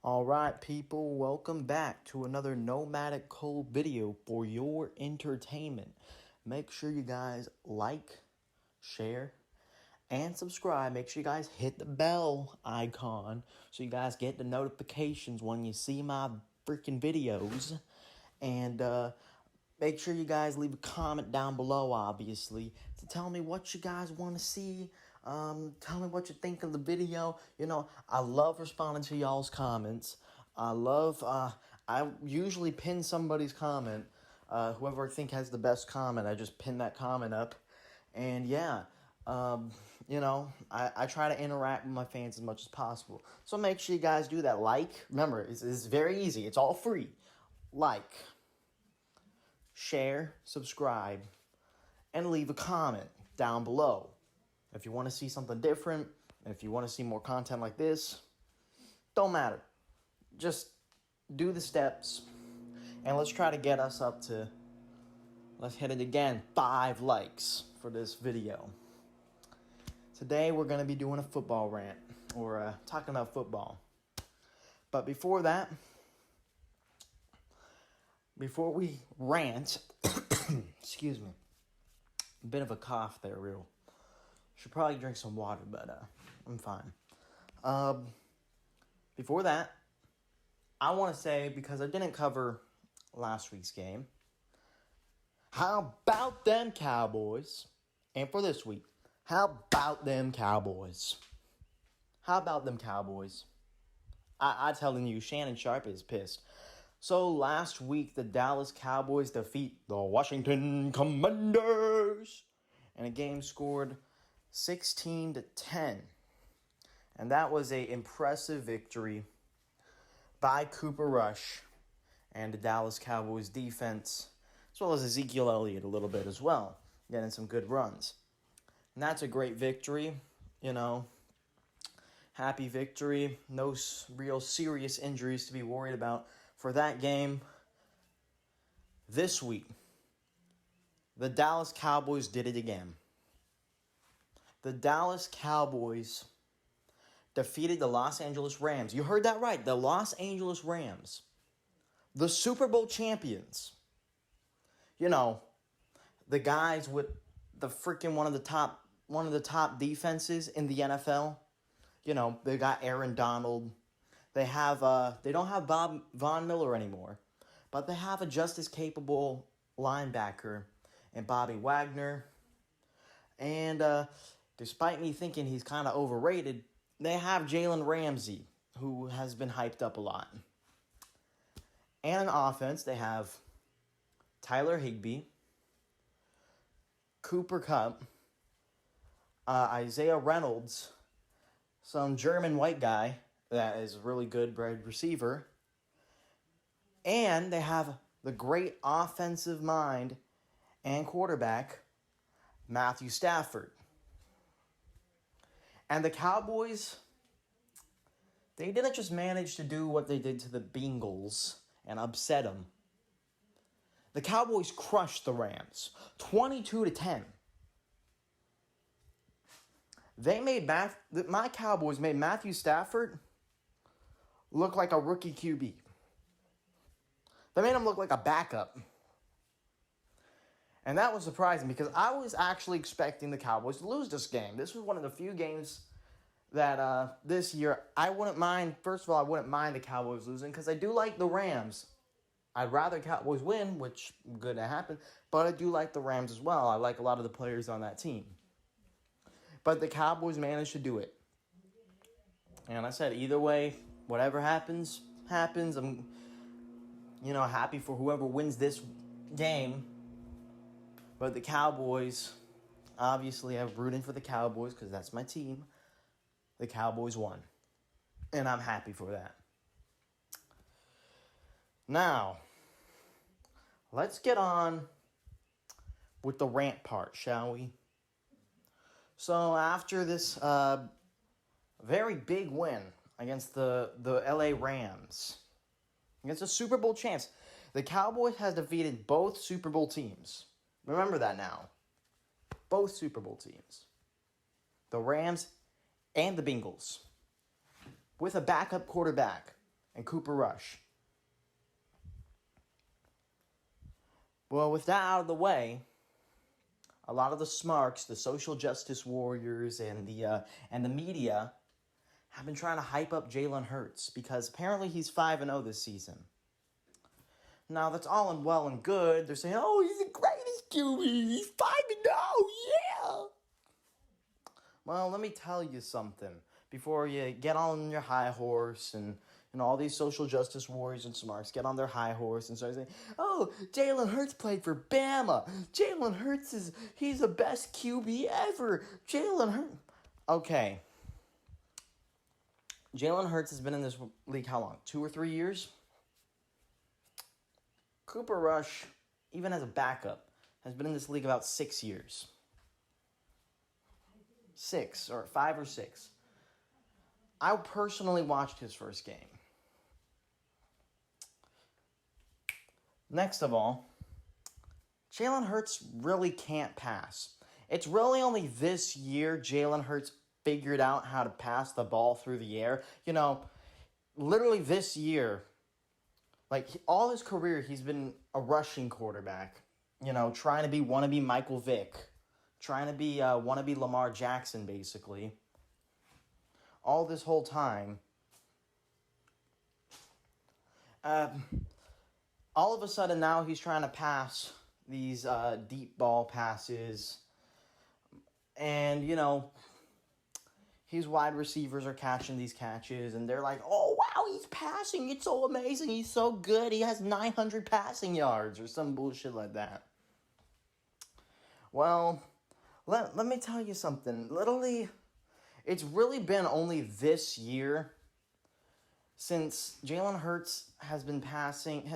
Alright people, welcome back to another Nomadic Cole video for your entertainment. Make sure you guys like, share, and subscribe. Make sure you guys hit the bell icon so you guys get the notifications when you see my freaking videos. And make sure you guys leave a comment down below, obviously, to tell me what you guys want to see. Tell me what you think of the video. You know, I love responding to y'all's comments. I usually pin somebody's comment. Whoever I think has the best comment, I just pin that comment up. And yeah, you know, I try to interact with my fans as much as possible. So make sure you guys do that. Like, remember, it's very easy. It's all free. Like, share, subscribe, and leave a comment down below. If you want to see something different, if you want to see more content like this, don't matter. Just do the steps, and let's try to get us up to, let's hit it again, 5 likes for this video. Today we're going to be doing a football rant, or talking about football. But before that, before we rant, excuse me, a bit of a cough there, real. Should probably drink some water, but I'm fine. Before that, I want to say, because I didn't cover last week's game, how about them Cowboys? And for this week, how about them Cowboys? How about them Cowboys? I'm telling you, Shannon Sharp is pissed. So last week, the Dallas Cowboys defeat the Washington Commanders, and a game scored 16-10. And that was an impressive victory by Cooper Rush and the Dallas Cowboys defense, as well as Ezekiel Elliott a little bit as well, getting some good runs. And that's a great victory, you know. Happy victory. No real serious injuries to be worried about for that game. This week, the Dallas Cowboys did it again. The Dallas Cowboys defeated the Los Angeles Rams. You heard that right. The Los Angeles Rams. The Super Bowl champions. You know, the guys with the freaking one of the top defenses in the NFL. You know, they got Aaron Donald. They don't have Bob Von Miller anymore, but they have a just as capable linebacker in Bobby Wagner. And despite me thinking he's kind of overrated, they have Jalen Ramsey, who has been hyped up a lot. And on offense, they have Tyler Higbee, Cooper Kupp, Isaiah Reynolds, some German white guy that is a really good wide receiver. And they have the great offensive mind and quarterback, Matthew Stafford. And the Cowboys, they didn't just manage to do what they did to the Bengals and upset them. The Cowboys crushed the Rams, 22-10. My Cowboys made Matthew Stafford look like a rookie QB. They made him look like a backup. And that was surprising because I was actually expecting the Cowboys to lose this game. This was one of the few games that this year I wouldn't mind. First of all, I wouldn't mind the Cowboys losing because I do like the Rams. I'd rather Cowboys win, which good to happen, but I do like the Rams as well. I like a lot of the players on that team. But the Cowboys managed to do it. And I said, either way, whatever happens, happens. I'm, happy for whoever wins this game. But the Cowboys, obviously I'm rooting for the Cowboys because that's my team. The Cowboys won. And I'm happy for that. Now, let's get on with the rant part, shall we? So after this very big win against the LA Rams, against the Super Bowl champs, the Cowboys has defeated both Super Bowl teams. Remember that now. Both Super Bowl teams. The Rams and the Bengals. With a backup quarterback. and Cooper Rush. Well, with that out of the way, a lot of the smarks, the social justice warriors, and the media have been trying to hype up Jalen Hurts because apparently he's 5-0 this season. Now, that's all and well and good. They're saying, oh, he's the greatest QB. He's 5-0, yeah. Well, let me tell you something. Before you get on your high horse and all these social justice warriors and smarks get on their high horse and start saying, oh, Jalen Hurts played for Bama. Jalen Hurts he's the best QB ever. Jalen Hurts. Okay. Jalen Hurts has been in this league how long? 2 or 3 years? Cooper Rush, even as a backup, has been in this league about 6 years. 6 or 5 or 6. I personally watched his first game. Next of all, Jalen Hurts really can't pass. It's really only this year Jalen Hurts figured out how to pass the ball through the air. Literally this year, all his career, he's been a rushing quarterback. Trying to be wannabe Michael Vick. Trying to be wannabe Lamar Jackson, basically. All this whole time. All of a sudden now he's trying to pass these deep ball passes. And, his wide receivers are catching these catches. And they're like, oh, wow, he's passing. It's so amazing. He's so good. He has 900 passing yards or some bullshit like that. Well, let me tell you something. Literally, it's really been only this year since Jalen Hurts has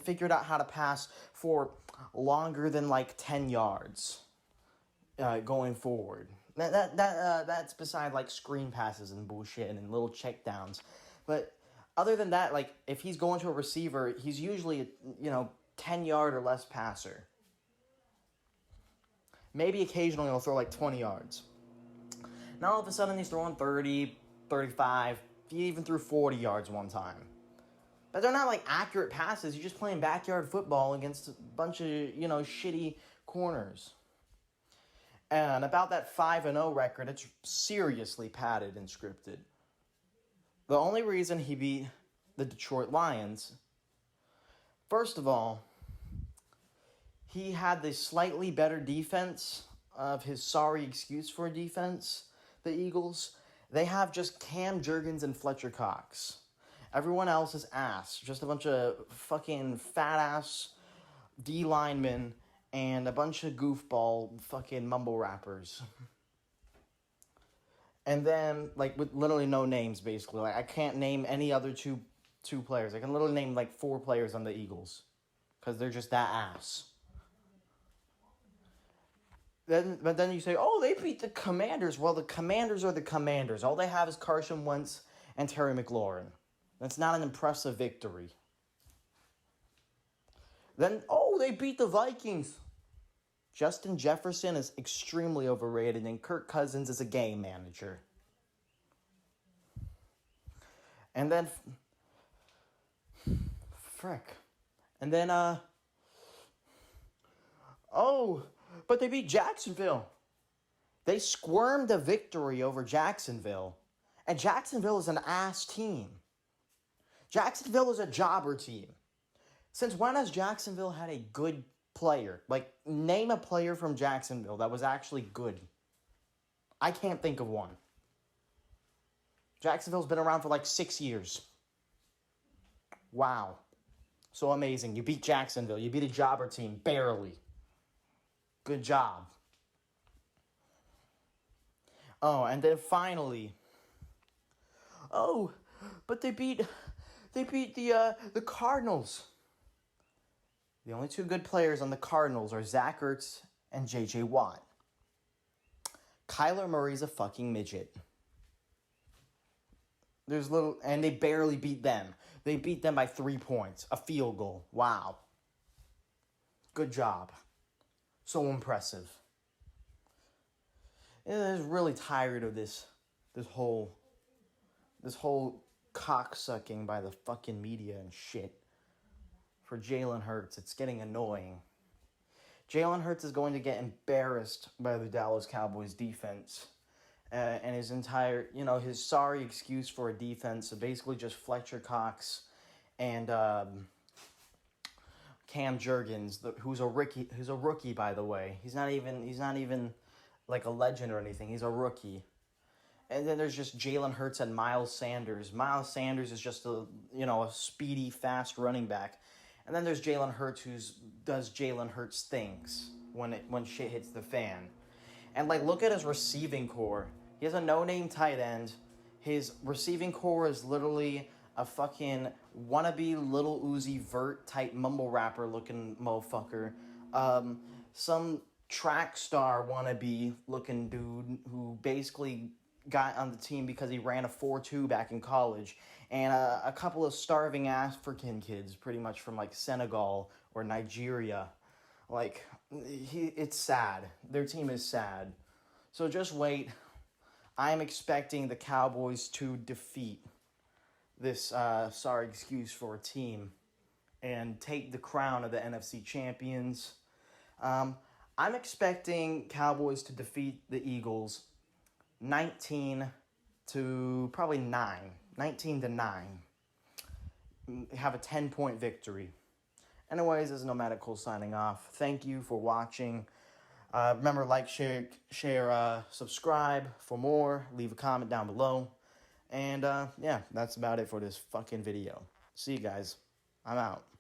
figured out how to pass for longer than 10 yards going forward. That's beside screen passes and bullshit and little check downs. But other than that, if he's going to a receiver, he's usually a 10-yard or less passer. Maybe occasionally he'll throw 20 yards. Now all of a sudden he's throwing 30, 35, he even threw 40 yards one time. But they're not accurate passes. You're just playing backyard football against a bunch of, shitty corners. And about that 5-0 record, it's seriously padded and scripted. The only reason he beat the Detroit Lions, first of all, he had the slightly better defense of his sorry excuse for defense, the Eagles. They have just Cam Jurgens and Fletcher Cox. Everyone else is ass. Just a bunch of fucking fat-ass D linemen and a bunch of goofball fucking mumble rappers. And then, with literally no names, basically. I can't name any other two players. I can literally name, 4 players on the Eagles. Because they're just that ass. But then you say, oh, they beat the Commanders. Well, the Commanders are the Commanders. All they have is Carson Wentz and Terry McLaurin. That's not an impressive victory. Then, oh, they beat the Vikings. Justin Jefferson is extremely overrated, and Kirk Cousins is a game manager. And then, frick. And then, but they beat Jacksonville. They squirmed a victory over Jacksonville. And Jacksonville is an ass team. Jacksonville is a jobber team. Since when has Jacksonville had a good player? Name a player from Jacksonville that was actually good. I can't think of one. Jacksonville's been around for 6 years. Wow. So amazing. You beat Jacksonville. You beat a jobber team. Barely. Good job. Oh, and then finally. Oh, but they beat the Cardinals. The only 2 good players on the Cardinals are Zach Ertz and J.J. Watt. Kyler Murray's a fucking midget. And they barely beat them. They beat them by 3 points. A field goal. Wow. Good job. So impressive. I was really tired of this whole cocksucking by the fucking media and shit for Jalen Hurts. It's getting annoying. Jalen Hurts is going to get embarrassed by the Dallas Cowboys defense. And his entire, his sorry excuse for a defense, so basically just Fletcher Cox and Cam Jurgens, who's a rookie, by the way. He's not even like a legend or anything. He's a rookie. And then there's just Jalen Hurts and Miles Sanders. Miles Sanders is just a speedy, fast running back. And then there's Jalen Hurts, who does Jalen Hurts things when shit hits the fan. And look at his receiving core. He has a no-name tight end. His receiving core is literally a fucking wannabe Lil Uzi Vert type mumble rapper looking motherfucker. Some track star wannabe looking dude who basically got on the team because he ran a 4.2 back in college, and a couple of starving African kids, pretty much from Senegal or Nigeria. It's sad. Their team is sad. So just wait. I'm expecting the Cowboys to defeat this sorry excuse for a team and take the crown of the NFC champions. I'm expecting Cowboys to defeat the Eagles 19 to 9. Have a 10-point victory. Anyways, this is Nomadic Cole signing off. Thank you for watching. Remember, like, share, subscribe for more. Leave a comment down below. And, yeah, that's about it for this fucking video. See you guys. I'm out.